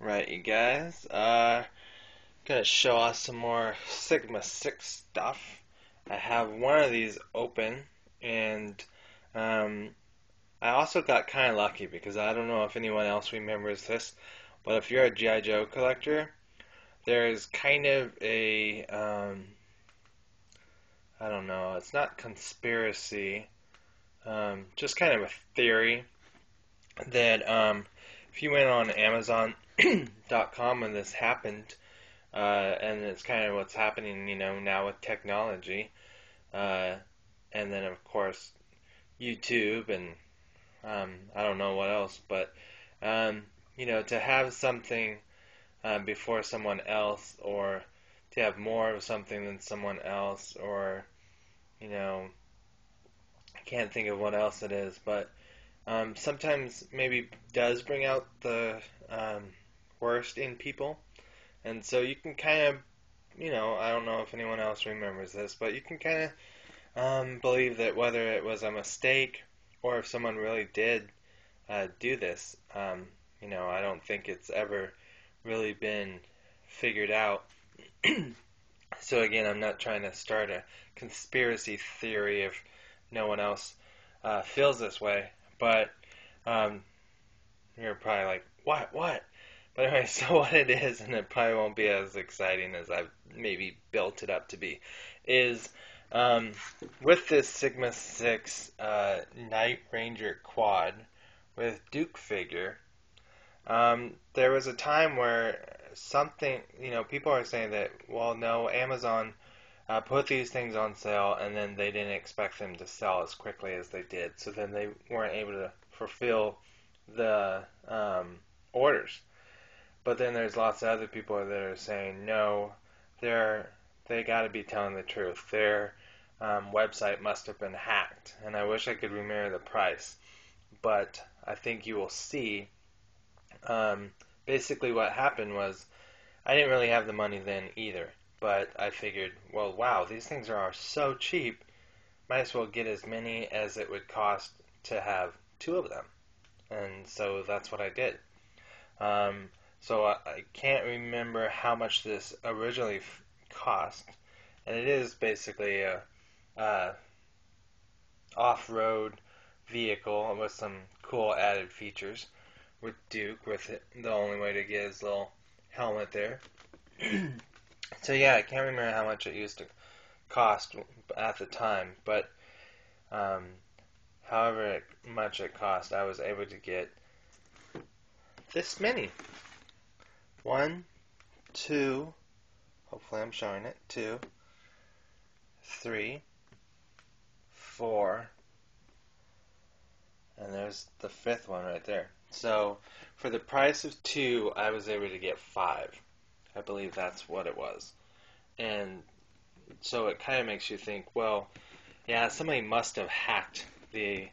Right, you guys. Gonna show us some more Sigma 6 stuff. I have one of these open, and um, I also got kind of lucky because I don't know if anyone else remembers this, but if you're a G.I. Joe collector, there's kind of a, I don't know, it's not conspiracy, just kind of a theory that if you went on Amazon.com when this happened, and it's kind of what's happening, now with technology. Uh, and then, of course, YouTube and I don't know what else, but um, to have something before someone else, or to have more of something than someone else, or I can't think of what else it is, but sometimes maybe does bring out the worst in people. And so you can kind of, I don't know if anyone else remembers this, but you can kind of believe that whether it was a mistake or if someone really did do this, I don't think it's ever really been figured out. So again, I'm not trying to start a conspiracy theory if no one else feels this way, but um, you're probably like, what? But anyway, so what it is, and it probably won't be as exciting as I've maybe built it up to be, is um, with this Sigma 6 Night Ranger quad with Duke figure, there was a time where something, people are saying that, well, no, Amazon put these things on sale and then they didn't expect them to sell as quickly as they did. So then they weren't able to fulfill the orders. But then there's lots of other people that are saying no, they got to be telling the truth. Their website must have been hacked, and I wish I could remember the price, but I think you will see. Basically, what happened was I didn't really have the money then either, but I figured, well, wow, these things are so cheap. Might as well get as many as it would cost to have two of them, and so that's what I did. Um, so I can't remember how much this originally cost, and it is basically a off-road vehicle with some cool added features with Duke. With it, the only way to get his little helmet there. So yeah, I can't remember how much it used to cost at the time, but um, however much it cost, I was able to get this many. One, two, hopefully I'm showing it, two, three, four, and there's the fifth one right there. So for the price of two, I was able to get five. I believe that's what it was. And so it kind of makes you think, well, yeah, somebody must have hacked the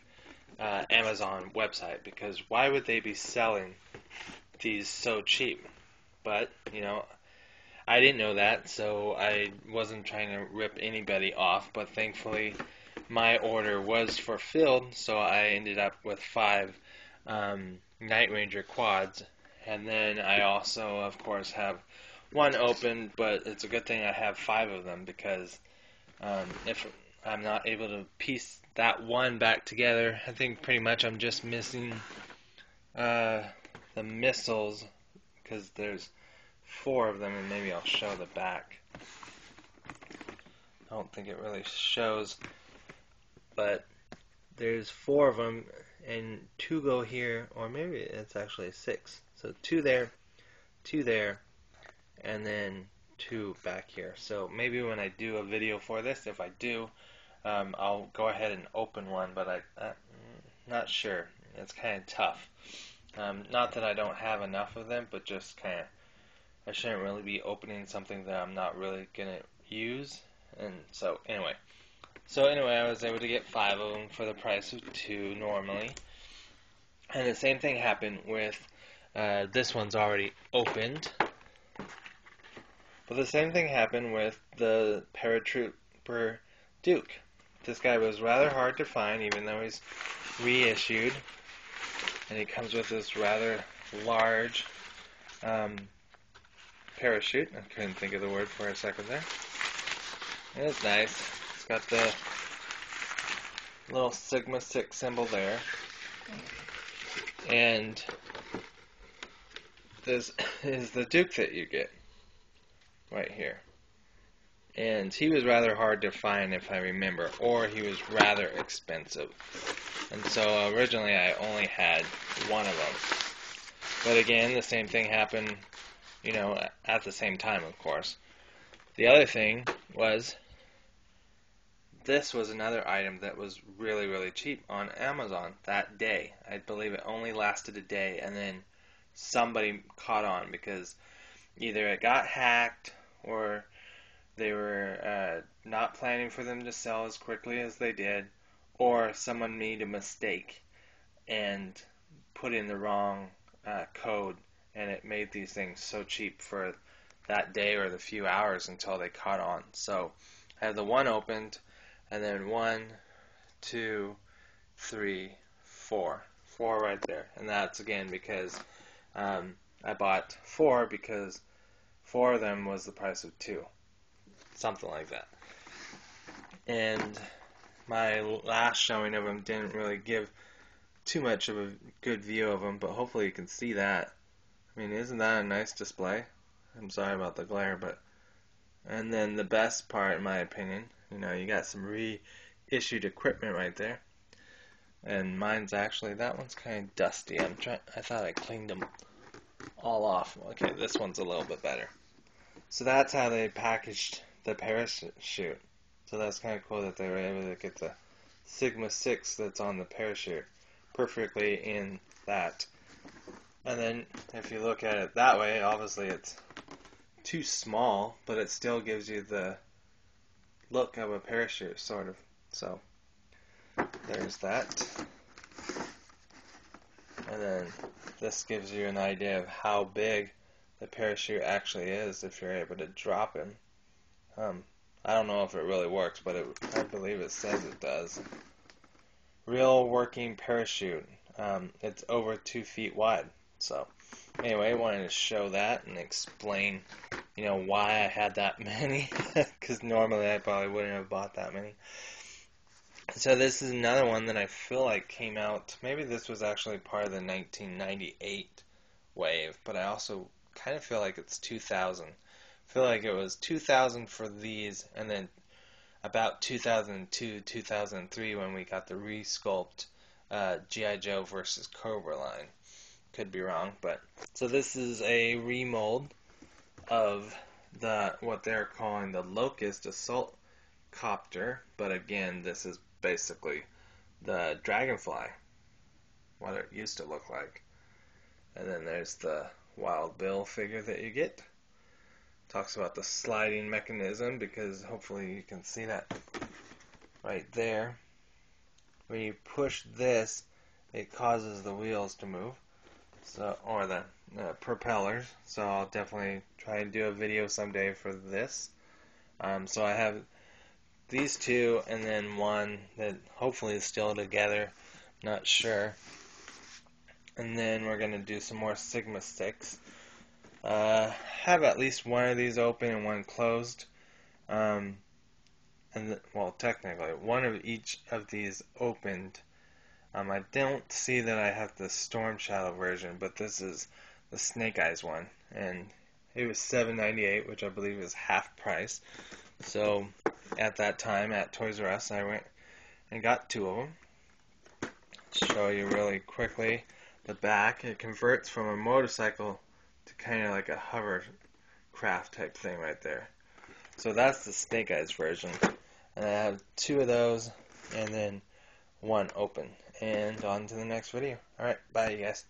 Amazon website, because why would they be selling these so cheap? But, I didn't know that, so I wasn't trying to rip anybody off, but thankfully my order was fulfilled, so I ended up with five Night Ranger quads. And then I also, of course, have one open, but it's a good thing I have five of them, because if I'm not able to piece that one back together, I think pretty much I'm just missing the missiles, because there's four of them, and maybe I'll show the back. I don't think it really shows, but there's four of them, and two go here, or maybe it's actually six. So two there, and then two back here. So maybe when I do a video for this, if I do, I'll go ahead and open one, but I'm not sure. It's kind of tough. Not that I don't have enough of them, but just kind of, I shouldn't really be opening something that I'm not really going to use. And so anyway, I was able to get five of them for the price of two normally. And the same thing happened with, this one's already opened. But the same thing happened with the Paratrooper Duke. This guy was rather hard to find, even though he's reissued. And he comes with this rather large parachute. I couldn't think of the word for a second there. It's nice. It's got the little Sigma 6 symbol there. And this is the Duke that you get right here. And he was rather hard to find, if I remember, or he was rather expensive. And so originally I only had one of them. But again, the same thing happened, at the same time, of course. The other thing was, this was another item that was really, really cheap on Amazon that day. I believe it only lasted a day, and then somebody caught on because either it got hacked or they were not planning for them to sell as quickly as they did, or someone made a mistake and put in the wrong code, and it made these things so cheap for that day or the few hours until they caught on. So I have the one opened, and then 1, 2, 3, 4. 4 right there. And that's again because I bought 4 because 4 of them was the price of 2. Something like that. And my last showing of them didn't really give too much of a good view of them, but hopefully you can see that. I mean, isn't that a nice display? I'm sorry about the glare, but... And then the best part, in my opinion, you got some reissued equipment right there. And mine's actually, that one's kind of dusty. I thought I cleaned them all off. Okay, this one's a little bit better. So that's how they packaged the parachute. So that's kind of cool that they were able to get the Sigma 6 that's on the parachute perfectly in that. And then if you look at it that way, obviously it's too small, but it still gives you the look of a parachute, sort of. So there's that. And then this gives you an idea of how big the parachute actually is if you're able to drop him. I don't know if it really works, but I believe it says it does. Real working parachute. It's over 2 feet wide. So anyway, I wanted to show that and explain, why I had that many. Because normally I probably wouldn't have bought that many. So this is another one that I feel like came out, maybe this was actually part of the 1998 wave, but I also kind of feel like it's 2000. I feel like it was 2000 for these, and then about 2002, 2003 when we got the resculpt G.I. Joe versus Cobra line. Could be wrong, but so this is a remold of what they're calling the Locust Assault Copter, but again, this is basically the Dragonfly, what it used to look like. And then there's the Wild Bill figure that you get. Talks about the sliding mechanism, because hopefully you can see that right there. When you push this, it causes the wheels to move, or the propellers. So I'll definitely try and do a video someday for this. So I have these two, and then one that hopefully is still together. Not sure. And then we're going to do some more Sigma 6. Have at least one of these open and one closed. Well, technically, one of each of these opened. I don't see that I have the Storm Shadow version, but this is the Snake Eyes one. And it was $7.98, which I believe is half price. So at that time at Toys R Us, I went and got 2 of them. Show you really quickly the back. It converts from a motorcycle to kind of like a hovercraft type thing right there. So that's the Snake Eyes version. And I have 2 of those and then 1 open. And on to the next video. Alright, bye you guys.